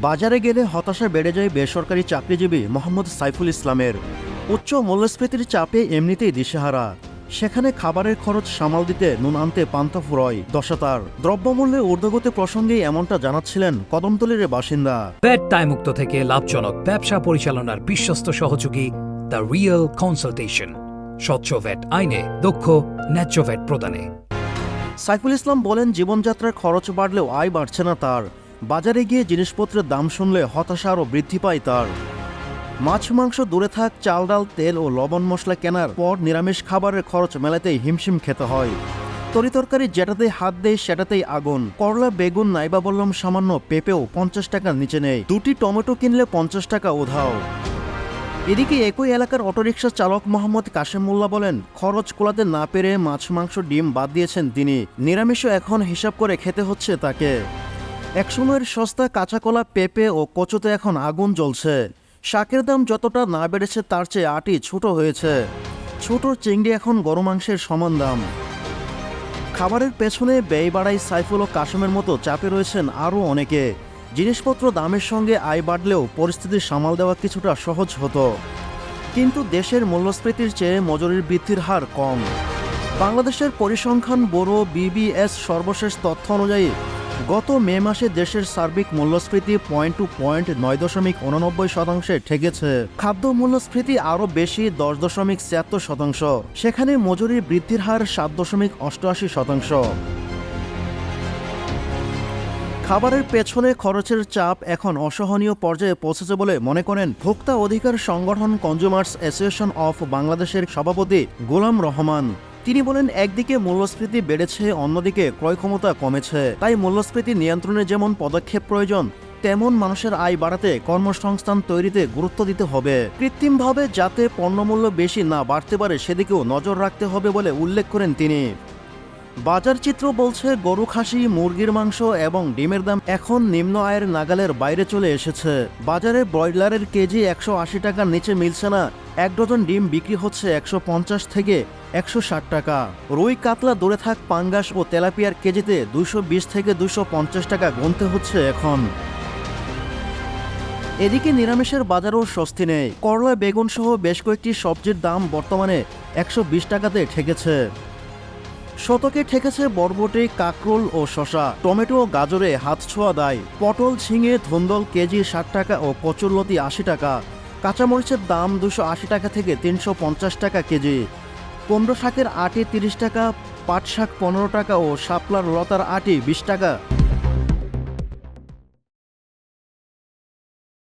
বাজারে গেলে হতাশা বেড়ে যায় বেসরকারি চাকরিজীবী মোহাম্মদ সাইফুল ইসলামের। উচ্চ মূল্যস্ফীতির চাপে এমনিতেই দিশেহারা, সেখানে খাবারের খরচ সামাল দিতে নুন আনতে পান্তা ফুরয় দশা তার। দ্রব্যমূল্যের ঊর্ধ্বগতি প্রসঙ্গে এমনটা জানাচ্ছিলেন কদমতলীর বাসিন্দা। ভ্যাট দায়মুক্ত থেকে লাভজনক ব্যবসা পরিচালনার বিশ্বস্ত সহযোগী দ্য রিয়েল কনসালটেশন, স্বচ্ছ ভ্যাট আইনে দক্ষ ন্যায্য ভ্যাট প্রদানে। সাইফুল ইসলাম বলেন, জীবনযাত্রার খরচ বাড়লেও আয় বাড়ছে না তার। বাজারে গিয়ে জিনিসপত্রের দাম শুনলে হতাশা আরও বৃদ্ধি পায় তার। মাছ মাংস দূরে থাক, চাল ডাল তেল ও লবণ মশলা কেনার পর নিরামিষ খাবারের খরচ মেলাতেই হিমশিম খেতে হয়। তরিতরকারি যেটাতেই হাত দেয় সেটাতেই আগুন। করলা বেগুন নাইবা বললাম সামান্য পেঁপেও 50 টাকার নিচে নেই। 2টি টমেটো কিনলে 50 টাকা উধাও। এদিকে একই এলাকার অটোরিকশা চালক মোহাম্মদ কাশেম মোল্লা বলেন, খরচ কোলাতে না পেরে মাছ মাংস ডিম বাদ দিয়েছেন তিনি। নিরামিষও এখন হিসাব করে খেতে হচ্ছে তাকে। একসময়ের সস্তা কাঁচাকলা পেঁপে ও কচুতে এখন আগুন জ্বলছে। শাকের দাম যতটা না বেড়েছে তার চেয়ে আটি ছোট হয়েছে। ছোট চিংড়ি এখন গরু মাংসের সমান দাম। খাবারের পেছনে ব্যয় বাড়ায় সাইফুল ও কাশেমের মতো চাপে রয়েছেন আরও অনেকে। জিনিসপত্র দামের সঙ্গে আয় বাড়লেও পরিস্থিতি সামাল দেওয়া কিছুটা সহজ হতো, কিন্তু দেশের মূল্যস্ফীতির চেয়ে মজুরির বৃদ্ধির হার কম। বাংলাদেশের পরিসংখ্যান ব্যুরো BBS সর্বশেষ তথ্য অনুযায়ী গত মে মাসে দেশের সার্বিক মূল্যস্ফীতি পয়েন্ট টু পয়েন্ট 9.89% ঠেকেছে। খাদ্য মূল্যস্ফীতি আরও বেশি 10.76%। সেখানে মজুরির বৃদ্ধির হার 7.88%। খাবারের পেছনে খরচের চাপ এখন অসহনীয় পর্যায়ে পৌঁছেছে বলে মনে করেন ভোক্তা অধিকার সংগঠন কনজিউমার্স অ্যাসোসিয়েশন অফ বাংলাদেশের সভাপতি গোলাম রহমান। তিনি বলেন, একদিকে মূল্যস্ফীতি বেড়েছে, অন্যদিকে ক্রয় ক্ষমতা কমেছে। তাই মূল্যস্ফীতি নিয়ন্ত্রণে যেমন পদক্ষেপ প্রয়োজন, তেমন মানুষের আয় বাড়াতে কর্মসংস্থান তৈরিতে গুরুত্ব দিতে হবে। কৃত্রিমভাবে যাতে পণ্যমূল্য বেশি না বাড়তে পারে সেদিকেও নজর রাখতে হবে বলে উল্লেখ করেন তিনি। বাজার চিত্র বলছে, গরু, খাসি, মুরগির মাংস এবং ডিমের দাম এখন নিম্ন আয়ের নাগালের বাইরে চলে এসেছে। বাজারে ব্রয়লারের কেজি 180 টাকার নিচে মিলছে না। 1 ডজন ডিম বিক্রি হচ্ছে 150 থেকে 160 টাকা। রুই, কাতলা দূরে থাক, পাঙ্গাস ও তেলাপিয়ার কেজিতে 220 থেকে 250 টাকা গুনতে হচ্ছে এখন। এদিকে নিরামিষের বাজারেও স্বস্তি নেই। করলা, বেগুন সহ বেশ কয়েকটি সবজির দাম বর্তমানে 120 টাকাতে ঠেকেছে। শতকে ঠেকেছে বরবটি, কাকরোল ও শশা। টমেটো ও গাজরে হাত ছোঁয়া দায়। পটল, ঝিঙে, ধুন্দল কেজি 60 টাকা ও কচুরলতি 80 টাকা। কাঁচামরিচের দাম 280 টাকা থেকে 350 টাকা কেজি। কুমড়ো শাকের আটি 30 টাকা, পাট শাক 15 টাকা ও শাপলার লতার আটি 20 টাকা।